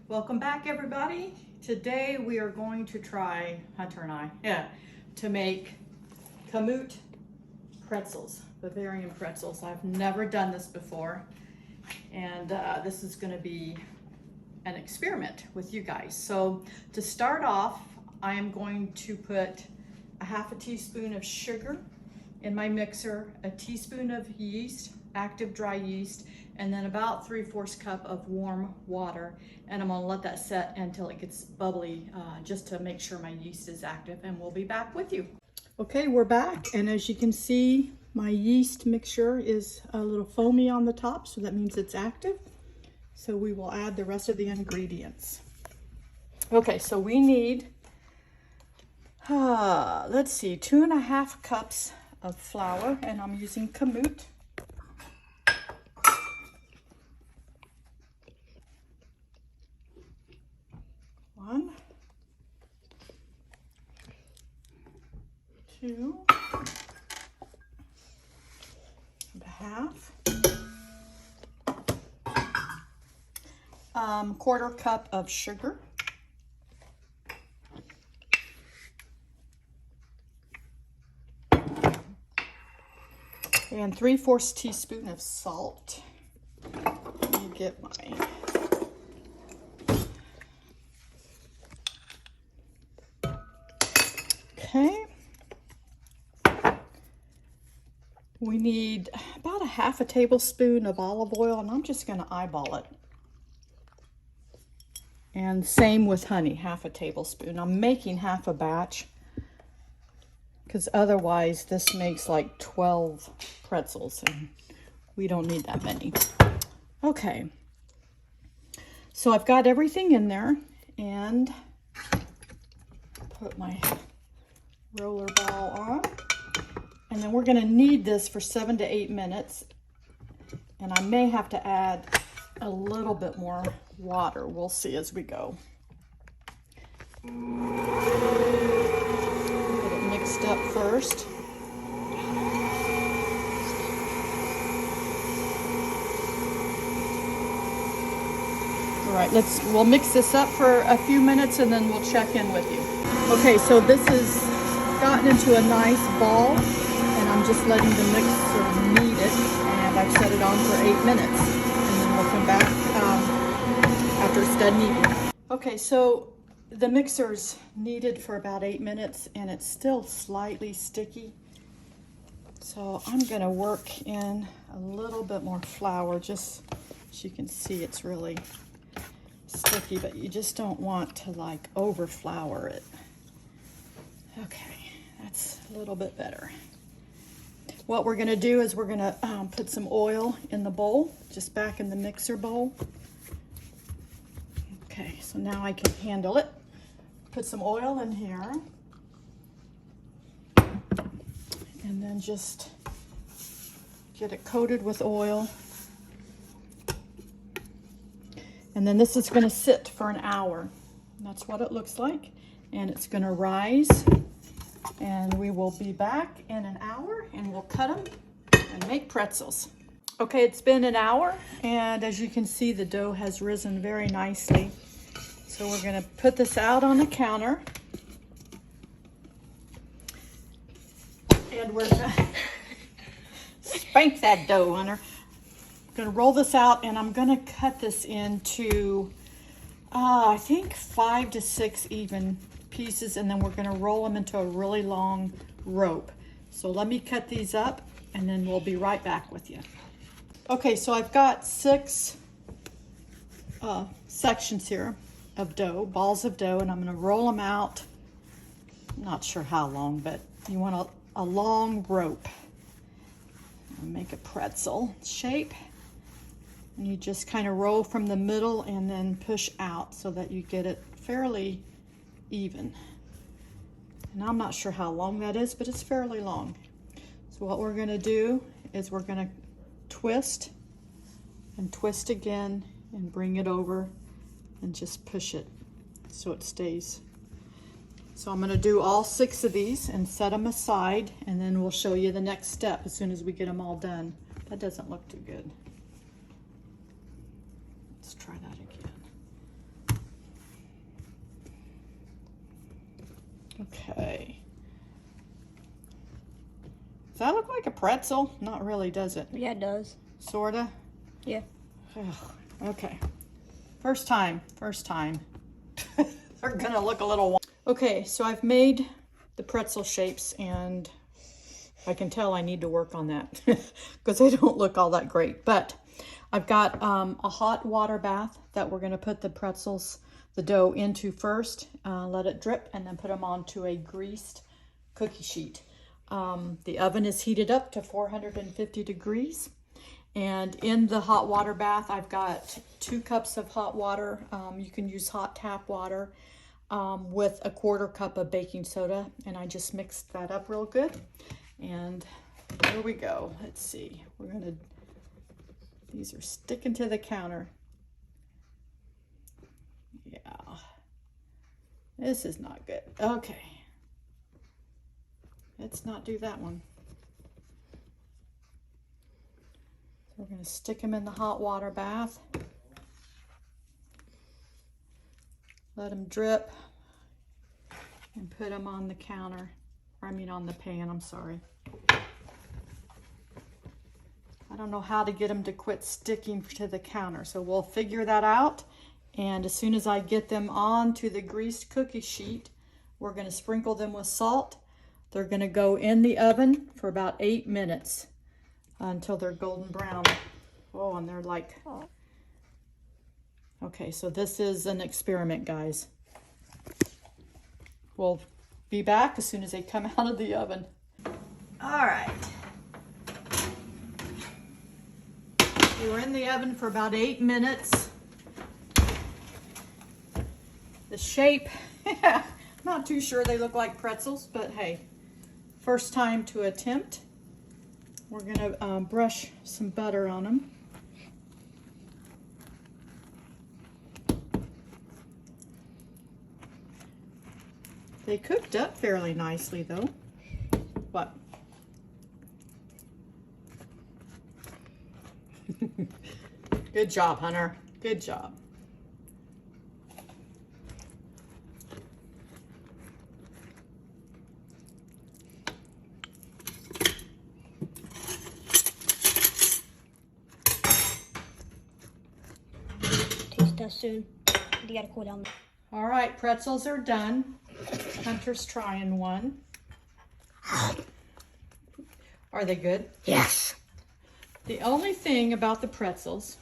Welcome back, everybody. Today we are going to try, Hunter and I, to make kamut pretzels, Bavarian pretzels. I've never done this before, and this is going to be an experiment with you guys. So to start off, I am going to put a half a teaspoon of sugar in my mixer, a teaspoon of yeast, active dry yeast, and then about 3/4 cup of warm water. And I'm gonna let that set until it gets bubbly, just to make sure my yeast is active, and we'll be back with you. Okay, we're back, and as you can see, my yeast mixture is a little foamy on the top, so that means it's active. So we will add the rest of the ingredients. Okay, so we need, let's see, 2.5 cups of flour, and I'm using kamut. 1, 2, and a half. 1/4 cup of sugar. And 3/4 teaspoon of salt. Let me get my, okay. We need about a half a tablespoon of olive oil, and I'm just going to eyeball it. And same with honey, half a tablespoon. I'm making half a batch because otherwise this makes like 12 pretzels, and we don't need that many. Okay, so I've got everything in there, and put my roller ball on. And then we're going to knead this for 7 to 8 minutes. And I may have to add a little bit more water. We'll see as we go. Get it mixed up first. All right, we'll mix this up for a few minutes, and then we'll check in with you. Okay, so this has gotten into a nice ball, and I'm just letting the mixer knead it, and I've set it on for 8 minutes, and then we'll come back after it's done kneading. Okay, so the mixer's kneaded for about 8 minutes, and it's still slightly sticky. So I'm gonna work in a little bit more flour, just so you can see it's really sticky, but you just don't want to like over flour it. Okay, that's a little bit better. What we're gonna do is we're gonna put some oil in the bowl, just back in the mixer bowl. Okay, so now I can handle it. Put some oil in here. And then just get it coated with oil. And then this is gonna sit for an hour. That's what it looks like. And it's gonna rise. And we will be back in an hour, and we'll cut them and make pretzels. Okay, it's been an hour, and as you can see, the dough has risen very nicely. So we're gonna put this out on the counter. And we're gonna spank that dough, Hunter. I'm gonna roll this out, and I'm gonna cut this into, I think 5 to 6 even pieces, and then we're going to roll them into a really long rope. So let me cut these up, and then we'll be right back with you. Okay, so I've got 6 sections here of dough, balls of dough, and I'm going to roll them out. I'm not sure how long, but you want a long rope. Make a pretzel shape, and you just kind of roll from the middle and then push out so that you get it fairly even. And I'm not sure how long that is, but it's fairly long. So what we're going to do is we're going to twist and twist again and bring it over and just push it so it stays. So I'm going to do all 6 of these and set them aside, and then we'll show you the next step as soon as we get them all done. That doesn't look too good. Let's try that again. Okay. Does that look like a pretzel? Not really, does it? Yeah, it does. Sorta? Yeah. Okay. First time. They're gonna look a little. Okay, so I've made the pretzel shapes and I can tell I need to work on that because they don't look all that great. But I've got a hot water bath that we're gonna put the pretzels, the dough into first, let it drip, and then put them onto a greased cookie sheet. The oven is heated up to 450 degrees. And in the hot water bath, I've got 2 cups of hot water. You can use hot tap water with a 1/4 cup of baking soda. And I just mixed that up real good. And here we go. Let's see. These are sticking to the counter. Yeah. This is not good. Okay. Let's not do that one. We're going to stick them in the hot water bath. Let them drip and put them on the counter. Or I mean on the pan, I'm sorry. I don't know how to get them to quit sticking to the counter, so we'll figure that out. And as soon as I get them onto the greased cookie sheet, we're going to sprinkle them with salt. They're going to go in the oven for about 8 minutes. Until they're golden brown. Oh, and they're like, okay, so this is an experiment, guys. We'll be back as soon as they come out of the oven. All right. We were in the oven for about 8 minutes. The shape, not too sure they look like pretzels, but hey, first time to attempt. We're gonna brush some butter on them. They cooked up fairly nicely though. What? Good job, Hunter. Good job. Soon. You gotta cool down. All right, pretzels are done. Hunter's trying one. Are they good? Yes. The only thing about the pretzels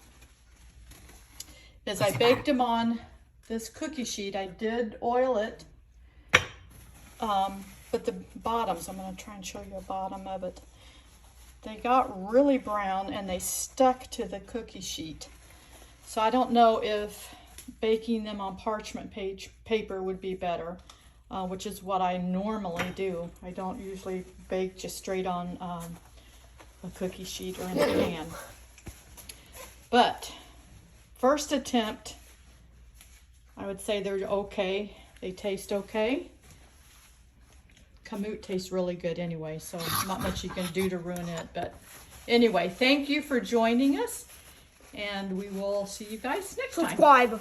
is I baked them on this cookie sheet. I did oil it, but the bottoms, I'm going to try and show you a bottom of it. They got really brown and they stuck to the cookie sheet. So I don't know if baking them on parchment paper would be better, which is what I normally do. I don't usually bake just straight on a cookie sheet or in a pan. But first attempt, I would say they're okay. They taste okay. Kamut tastes really good anyway, so not much you can do to ruin it. But anyway, thank you for joining us. And we will see you guys next time. Subscribe.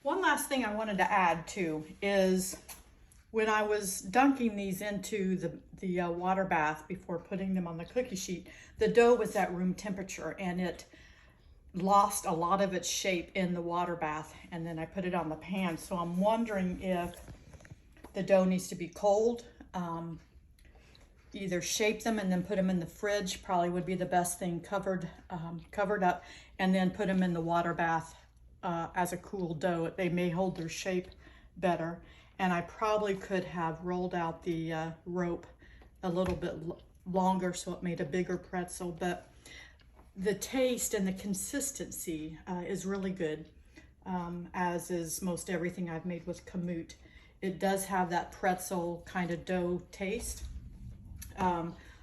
One last thing I wanted to add too is when I was dunking these into the water bath before putting them on the cookie sheet, the dough was at room temperature and it lost a lot of its shape in the water bath, and then I put it on the pan. So I'm wondering if the dough needs to be cold. Either shape them and then put them in the fridge probably would be the best thing, covered up, and then put them in the water bath as a cool dough. They may hold their shape better. And I probably could have rolled out the rope a little bit longer so it made a bigger pretzel, but the taste and the consistency is really good, as is most everything I've made with kamut. It does have that pretzel kind of dough taste.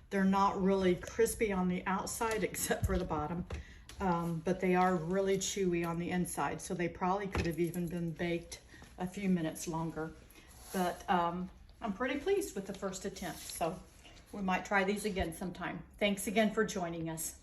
They're not really crispy on the outside except for the bottom, but they are really chewy on the inside, so they probably could have even been baked a few minutes longer. But I'm pretty pleased with the first attempt, so we might try these again sometime. Thanks again for joining us.